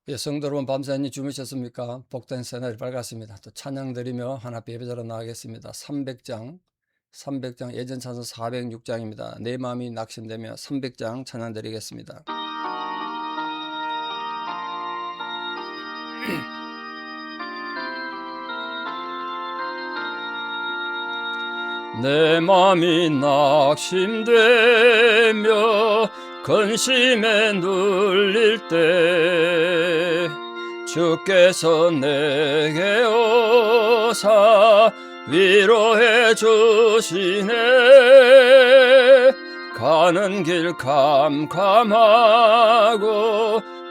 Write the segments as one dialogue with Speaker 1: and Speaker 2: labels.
Speaker 1: 예, 성도 여러분 밤새니 주무셨습니까? 복된 새날이 밝았습니다. 또 찬양 드리며 하나님 예배자로 나가겠습니다. 300장 예전 찬송 406장입니다. 내 마음이 낙심되며 300장 찬양 드리겠습니다. 내 마음이 낙심되며 근심에 눌릴 때 주께서 내게 오사 위로해 주시네. 가는 길 캄캄하고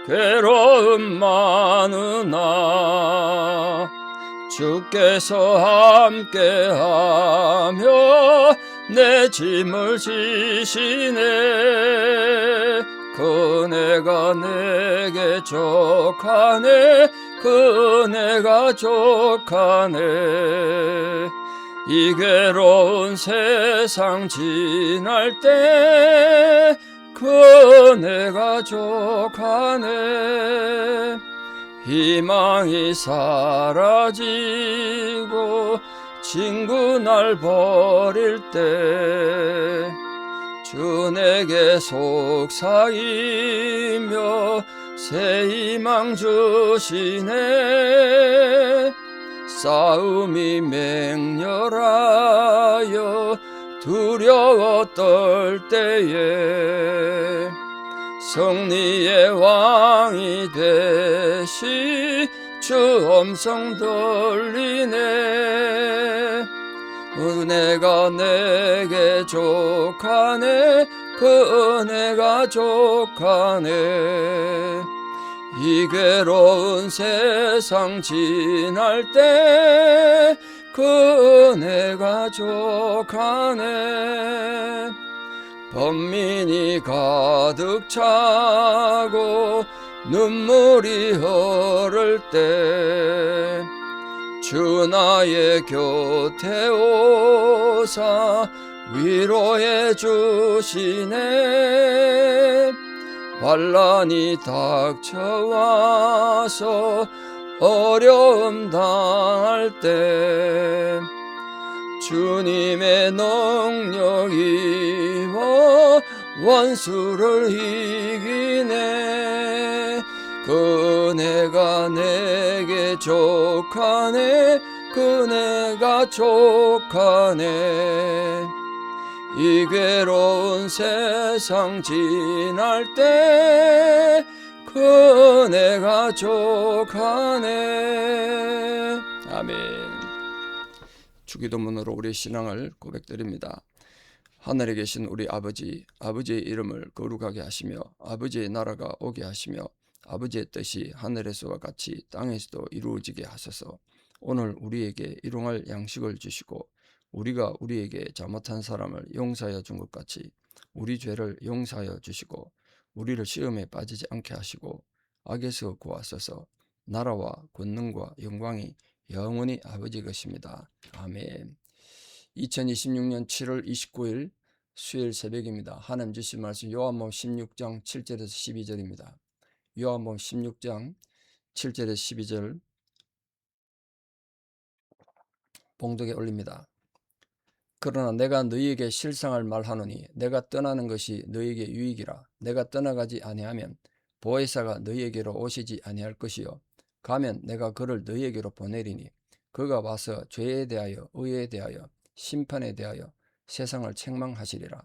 Speaker 1: 괴로움 많으나 주께서 함께하며 내 짐을 지시네. 그네가 내게 족하네. 그네가 족하네. 이 괴로운 세상 지날 때 그네가 족하네. 희망이 사라지고 친구 날 버릴 때 주 내게 속삭이며 새 희망 주시네. 싸움이 맹렬하여 두려워 떨 때에 승리의 왕이 되시 주 음성 들리네. 은혜가 내게 족하네. 그 은혜가 족하네. 이 괴로운 세상 지날 때 그 은혜가 족하네. 번민이 가득 차고 눈물이 흐를 때 주 나의 곁에 오사 위로해 주시네. 환난이 닥쳐와서 어려움 당할 때 주님의 능력이 원수를 이기네. 그네가 내게 족하네. 그네가 족하네. 이 괴로운 세상 지날 때 그네가 족하네. 아멘. 주기도문으로 우리 신앙을 고백드립니다. 하늘에 계신 우리 아버지, 아버지의 이름을 거룩하게 하시며 아버지의 나라가 오게 하시며 아버지의 뜻이 하늘에서와 같이 땅에서도 이루어지게 하소서. 오늘 우리에게 일용할 양식을 주시고 우리가 우리에게 잘못한 사람을 용서하여 준 것 같이 우리 죄를 용서하여 주시고 우리를 시험에 빠지지 않게 하시고 악에서 구하소서. 나라와 권능과 영광이 영원히 아버지 것입니다. 아멘. 2026년 7월 29일 수요일 새벽입니다. 하나님 주신 말씀 요한복음 16장 7절에서 12절입니다. 요한복음 16장 7절에서 12절 봉독에 올립니다. 그러나 내가 너희에게 실상을 말하노니 내가 떠나는 것이 너희에게 유익이라. 내가 떠나가지 아니하면 보혜사가 너희에게로 오시지 아니할 것이요 가면 내가 그를 너희에게로 보내리니 그가 와서 죄에 대하여 의에 대하여 심판에 대하여 세상을 책망하시리라.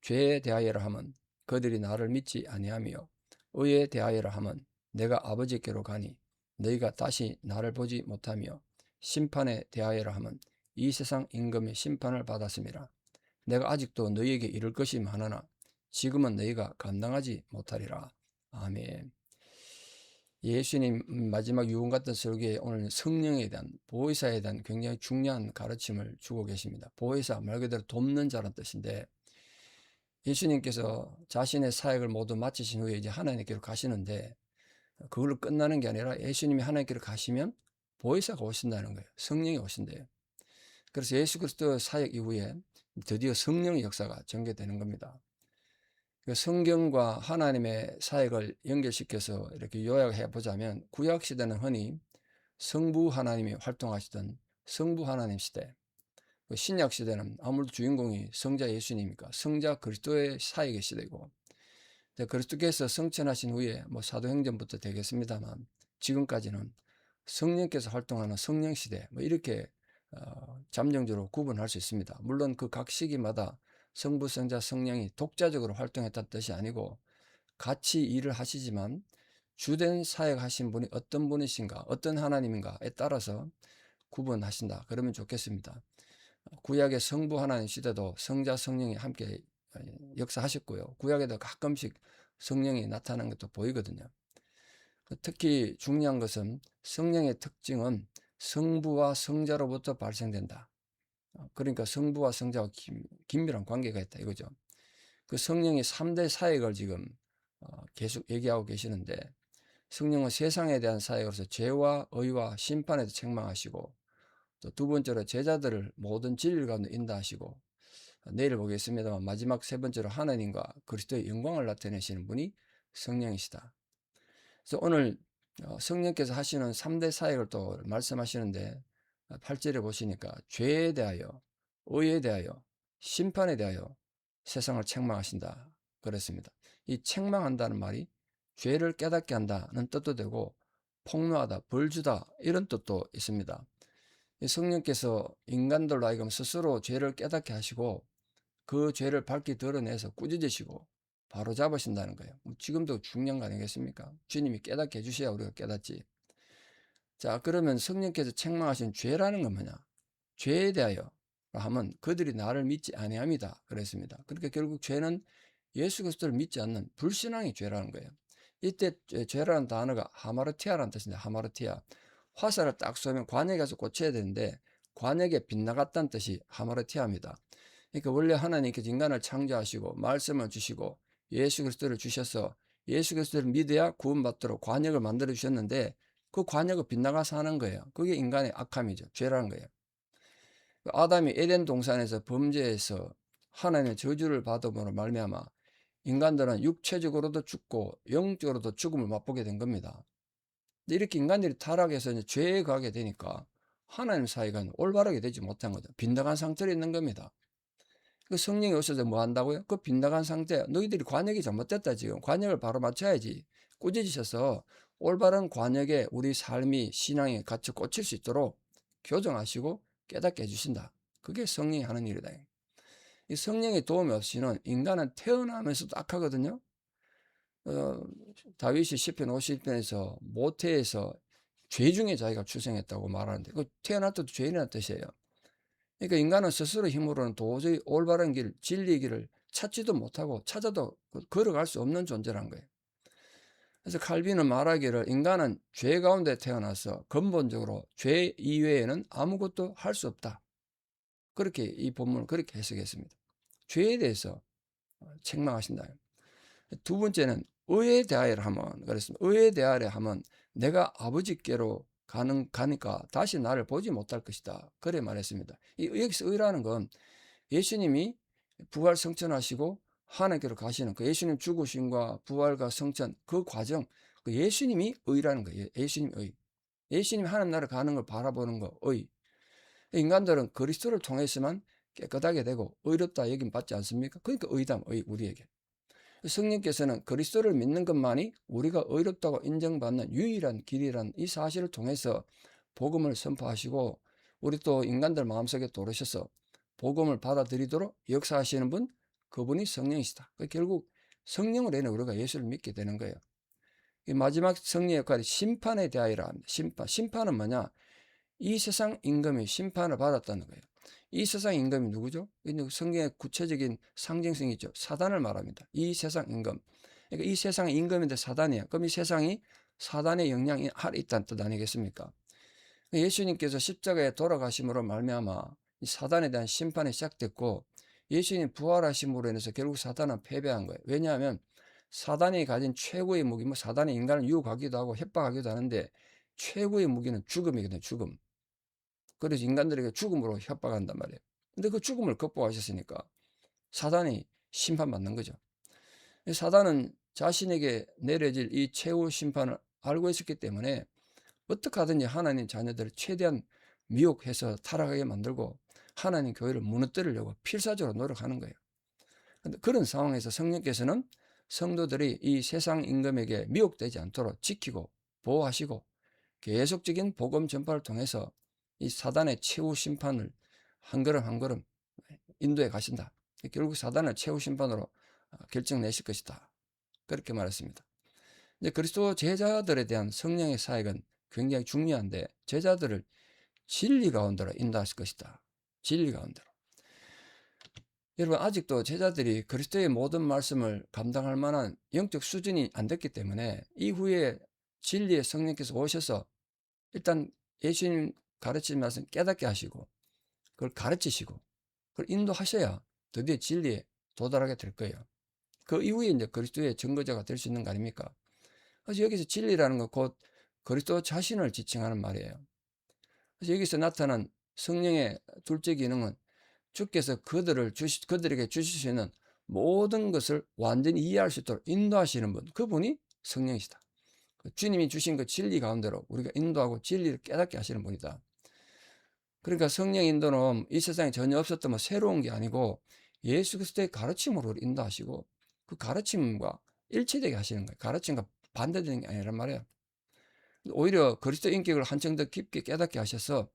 Speaker 1: 죄에 대하여라 하면 그들이 나를 믿지 아니하며 의에 대하여라 하면 내가 아버지께로 가니 너희가 다시 나를 보지 못하며 심판에 대하여라 하면 이 세상 임금의 심판을 받았음이라. 내가 아직도 너희에게 이를 것이 많으나 지금은 너희가 감당하지 못하리라. 아멘. 예수님 마지막 유언 같은 설교에 오늘 성령에 대한 보혜사에 대한 굉장히 중요한 가르침을 주고 계십니다. 보혜사 말 그대로 돕는 자란 뜻인데 예수님께서 자신의 사역을 모두 마치신 후에 이제 하나님께로 가시는데 그걸로 끝나는 게 아니라 예수님이 하나님께로 가시면 보혜사가 오신다는 거예요. 성령이 오신대요. 그래서 예수 그리스도 사역 이후에 드디어 성령의 역사가 전개되는 겁니다. 그 성경과 하나님의 사역을 연결시켜서 이렇게 요약해 보자면, 구약 시대는 흔히 성부 하나님이 활동하시던 성부 하나님 시대, 그 신약 시대는 아무래도 주인공이 성자 예수님이니까 성자 그리스도의 사역의 시대고, 그리스도께서 성천하신 후에 뭐 사도행전부터 되겠습니다만 지금까지는 성령께서 활동하는 성령 시대, 뭐 이렇게 잠정적으로 구분할 수 있습니다. 물론 그 각 시기마다 성부, 성자, 성령이 독자적으로 활동했다는 뜻이 아니고 같이 일을 하시지만 주된 사역하신 분이 어떤 분이신가, 어떤 하나님인가에 따라서 구분하신다, 그러면 좋겠습니다. 구약의 성부 하나님 시대도 성자, 성령이 함께 역사하셨고요. 구약에도 가끔씩 성령이 나타나는 것도 보이거든요. 특히 중요한 것은 성령의 특징은 성부와 성자로부터 발생된다. 그러니까 성부와 성자와 긴밀한 관계가 있다 이거죠. 그 성령이 3대 사역을 지금 계속 얘기하고 계시는데, 성령은 세상에 대한 사역으로서 죄와 의와 심판에도 책망하시고, 또 두 번째로 제자들을 모든 진리 가운데 인도하시고, 내일 보겠습니다만 마지막 세 번째로 하나님과 그리스도의 영광을 나타내시는 분이 성령이시다. 그래서 오늘 성령께서 하시는 3대 사역을 또 말씀하시는데, 8절에 보시니까 죄에 대하여, 의에 대하여, 심판에 대하여 세상을 책망하신다 그랬습니다. 이 책망한다는 말이 죄를 깨닫게 한다는 뜻도 되고 폭로하다, 벌주다 이런 뜻도 있습니다. 성령께서 인간들로 하여금 스스로 죄를 깨닫게 하시고 그 죄를 밝히 드러내서 꾸짖으시고 바로 잡으신다는 거예요. 지금도 중요한 거 아니겠습니까? 주님이 깨닫게 해주셔야 우리가 깨닫지. 자, 그러면 성령께서 책망하신 죄라는 건 뭐냐? 죄에 대하여 하면 그들이 나를 믿지 아니함이다 그랬습니다. 그러니까 결국 죄는 예수 그리스도를 믿지 않는 불신앙이 죄라는 거예요. 이때 죄라는 단어가 하마르티아라는 뜻인데, 하마르티아, 화살을 딱 쏘면 관역에 가서 꽂혀야 되는데 관역에 빗나갔다는 뜻이 하마르티아입니다. 그러니까 원래 하나님께서 인간을 창조하시고 말씀을 주시고 예수 그리스도를 주셔서 예수 그리스도를 믿어야 구원받도록 관역을 만들어 주셨는데 그 관역을 빗나가서 하는 거예요. 그게 인간의 악함이죠. 죄라는 거예요. 아담이 에덴 동산에서 범죄해서 하나님의 저주를 받음으로 말미암아 인간들은 육체적으로도 죽고 영적으로도 죽음을 맛보게 된 겁니다. 근데 이렇게 인간들이 타락해서 이제 죄에 가게 되니까 하나님 사이가 올바르게 되지 못한 거죠. 빗나간 상태로 있는 겁니다. 그 성령이 오셔서 뭐 한다고요? 그 빗나간 상태, 너희들이 관역이 잘못됐다 지금. 관역을 바로 맞춰야지. 꾸짖으셔서 올바른 관역에 우리 삶이, 신앙이 같이 꽂힐 수 있도록 교정하시고 깨닫게 해주신다. 그게 성령이 하는 일이다. 이 성령의 도움이 없이는 인간은 태어나면서도 악하거든요. 다윗이 시편 50편에서 모태에서 죄 중에 자기가 출생했다고 말하는데 그 태어날 때도 죄인이라는 뜻이에요. 그러니까 인간은 스스로 힘으로는 도저히 올바른 길, 진리의 길을 찾지도 못하고 찾아도 걸어갈 수 없는 존재란 거예요. 그래서 칼빈은 말하기를 인간은 죄 가운데 태어나서 근본적으로 죄 이외에는 아무것도 할 수 없다. 그렇게 이 본문을 그렇게 해석했습니다. 죄에 대해서 책망하신다. 두 번째는 의에 대하여를 하면 그랬습니다. 의에 대하여 하면 내가 아버지께로 가니까 다시 나를 보지 못할 것이다. 그래 말했습니다. 여기서 의라는 건 예수님이 부활 성천하시고 하나님께로 가시는 그 예수님 죽으심과 부활과 성천 그 과정, 그 예수님이 의라는 거예요. 예수님 의. 예수님이 하나님 나라 가는 걸 바라보는 거 의. 인간들은 그리스도를 통해서만 깨끗하게 되고 의롭다 여김 받지 않습니까? 그러니까 의담, 의 우리에게. 성령께서는 그리스도를 믿는 것만이 우리가 의롭다고 인정받는 유일한 길이란 이 사실을 통해서 복음을 선포하시고 우리 또 인간들 마음속에 들어오셔서 복음을 받아들이도록 역사하시는 분, 그분이 성령이시다. 결국 성령을 인해 우리가 예수를 믿게 되는 거예요. 이 마지막 성령의 역할이 심판에 대하여라 합니다. 심판은 뭐냐? 이 세상 임금이 심판을 받았다는 거예요. 이 세상 임금이 누구죠? 성경의 구체적인 상징성이 있죠. 사단을 말합니다. 이 세상 임금. 그러니까 이 세상의 임금인데 사단이에요. 그럼 이 세상이 사단의 영향이 아래 있다는 뜻 아니겠습니까? 예수님께서 십자가에 돌아가심으로 말미암아 이 사단에 대한 심판이 시작됐고 예수님 부활하심으로 인해서 결국 사단은 패배한 거예요. 왜냐하면 사단이 가진 최고의 무기, 뭐 사단이 인간을 유혹하기도 하고 협박하기도 하는데 최고의 무기는 죽음이거든요. 죽음. 그래서 인간들에게 죽음으로 협박한단 말이에요. 근데 그 죽음을 극복하셨으니까 사단이 심판받는 거죠. 사단은 자신에게 내려질 이 최후 심판을 알고 있었기 때문에 어떻게 하든지 하나님 자녀들을 최대한 미혹해서 타락하게 만들고 하나님 교회를 무너뜨리려고 필사적으로 노력하는 거예요. 근데 그런 상황에서 성령께서는 성도들이 이 세상 임금에게 미혹되지 않도록 지키고 보호하시고 계속적인 복음 전파를 통해서 이 사단의 최후 심판을 한 걸음 한 걸음 인도해 가신다. 결국 사단을 최후 심판으로 결정내실 것이다. 그렇게 말했습니다. 이제 그리스도 제자들에 대한 성령의 사역은 굉장히 중요한데 제자들을 진리 가운데로 인도하실 것이다. 진리 가운데로. 여러분 아직도 제자들이 그리스도의 모든 말씀을 감당할 만한 영적 수준이 안 됐기 때문에 이후에 진리의 성령께서 오셔서 일단 예수님 가르치신 말씀 깨닫게 하시고 그걸 가르치시고 그걸 인도하셔야 드디어 진리에 도달하게 될 거예요. 그 이후에 이제 그리스도의 증거자가 될 수 있는 거 아닙니까? 그래서 여기서 진리라는 건 곧 그리스도 자신을 지칭하는 말이에요. 그래서 여기서 나타난 성령의 둘째 기능은 주께서 그들에게 주실 수 있는 모든 것을 완전히 이해할 수 있도록 인도하시는 분, 그분이 성령이시다. 주님이 주신 그 진리 가운데로 우리가 인도하고 진리를 깨닫게 하시는 분이다. 그러니까 성령 인도는 이 세상에 전혀 없었던 뭐 새로운 게 아니고 예수 그리스도의 가르침으로 인도하시고 그 가르침과 일치되게 하시는 거예요. 가르침과 반대되는 게 아니란 말이에요. 오히려 그리스도 인격을 한층 더 깊게 깨닫게 하셔서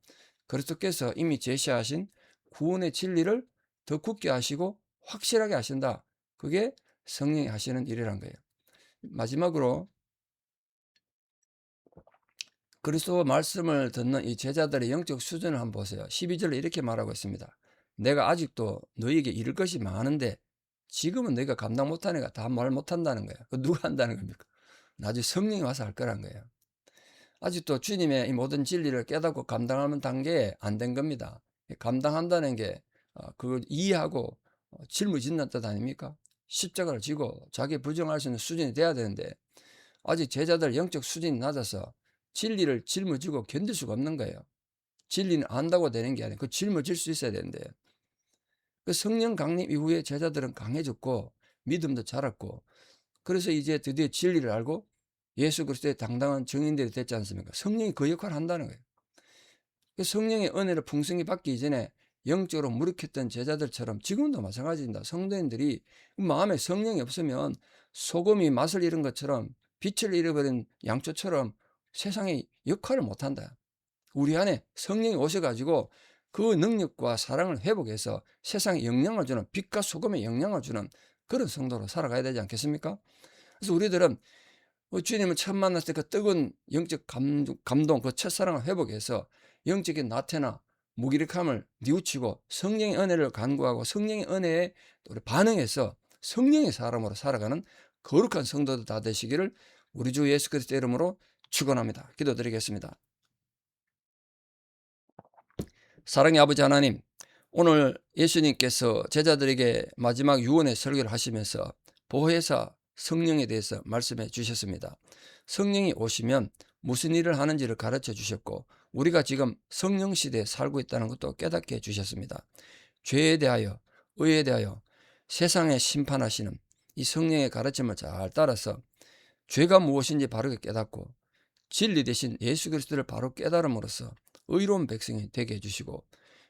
Speaker 1: 그리스도께서 이미 제시하신 구원의 진리를 더 굳게 하시고 확실하게 하신다. 그게 성령이 하시는 일이란 거예요. 마지막으로 그리스도 말씀을 듣는 이 제자들의 영적 수준을 한번 보세요. 12절에 이렇게 말하고 있습니다. 내가 아직도 너희에게 이를 것이 많은데 지금은 너희가 감당 못하니까 다 말 못한다는 거예요. 그 누가 한다는 겁니까? 나중에 성령이 와서 할 거란 거예요. 아직도 주님의 이 모든 진리를 깨닫고 감당하는 단계에 안 된 겁니다. 감당한다는 게 그걸 이해하고 짊어진다는 뜻 아닙니까? 십자가를 지고 자기 부정할 수 있는 수준이 돼야 되는데 아직 제자들 영적 수준이 낮아서 진리를 짊어지고 견딜 수가 없는 거예요. 진리는 안다고 되는 게 아니고 그 짊어질 수 있어야 되는데 그 성령 강림 이후에 제자들은 강해졌고 믿음도 자랐고 그래서 이제 드디어 진리를 알고 예수 그리스도의 당당한 증인들이 됐지 않습니까? 성령이 그 역할을 한다는 거예요. 그 성령의 은혜를 풍성히 받기 이전에 영적으로 무력했던 제자들처럼 지금도 마찬가지입니다. 성도인들이 마음에 성령이 없으면 소금이 맛을 잃은 것처럼 빛을 잃어버린 양초처럼 세상의 역할을 못한다. 우리 안에 성령이 오셔가지고 그 능력과 사랑을 회복해서 세상에 영향을 주는 빛과 소금에 영향을 주는 그런 성도로 살아가야 되지 않겠습니까? 그래서 우리들은 주님을 처음 만났을 때 그 뜨거운 영적 감동, 그 첫사랑을 회복해서 영적인 나태나 무기력함을 뉘우치고 성령의 은혜를 간구하고 성령의 은혜에 우리 반응해서 성령의 사람으로 살아가는 거룩한 성도들 다 되시기를 우리 주 예수 그리스도 이름으로 축원합니다. 기도드리겠습니다. 사랑의 아버지 하나님, 오늘 예수님께서 제자들에게 마지막 유언의 설교를 하시면서 보혜사 성령에 대해서 말씀해 주셨습니다. 성령이 오시면 무슨 일을 하는지를 가르쳐 주셨고 우리가 지금 성령 시대에 살고 있다는 것도 깨닫게 해 주셨습니다. 죄에 대하여, 의에 대하여 세상에 심판하시는 이 성령의 가르침을 잘 따라서 죄가 무엇인지 바르게 깨닫고 진리 대신 예수 그리스도를 바로 깨달음으로써 의로운 백성이 되게 해주시고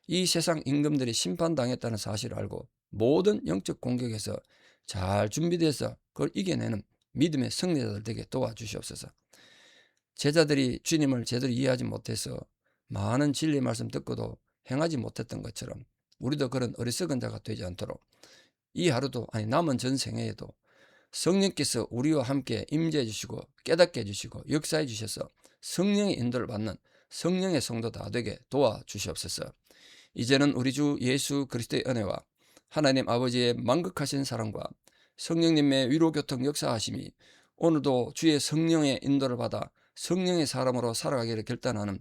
Speaker 1: 이 세상 임금들이 심판당했다는 사실을 알고 모든 영적 공격에서 잘 준비돼서 그걸 이겨내는 믿음의 승리자들 되게 도와주시옵소서. 제자들이 주님을 제대로 이해하지 못해서 많은 진리의 말씀 듣고도 행하지 못했던 것처럼 우리도 그런 어리석은 자가 되지 않도록 이 하루도 아니 남은 전생에도 성령께서 우리와 함께 임재해 주시고 깨닫게 해주시고 역사해 주셔서 성령의 인도를 받는 성령의 성도 다 되게 도와주시옵소서. 이제는 우리 주 예수 그리스도의 은혜와 하나님 아버지의 만극하신 사랑과 성령님의 위로교통 역사하심이 오늘도 주의 성령의 인도를 받아 성령의 사람으로 살아가기를 결단하는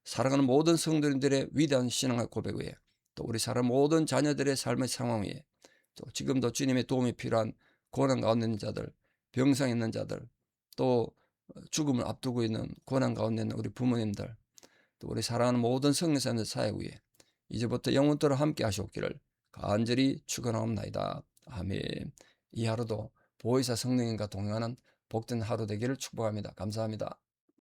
Speaker 1: 사랑하는 모든 성도님들의 위대한 신앙의 고백 위에 또 우리 사람 모든 자녀들의 삶의 상황 위에 또 지금도 주님의 도움이 필요한 고난 가운데 있는 자들, 병상에 있는 자들, 또 죽음을 앞두고 있는 고난 가운데 있는 우리 부모님들, 또 우리 사랑하는 모든 성령사님들 사역 위에 이제부터 영원토록 함께 하시옵기를 간절히 축원하옵나이다. 아멘. 이 하루도 보혜사 성령님과 동행하는 복된 하루 되기를 축복합니다. 감사합니다.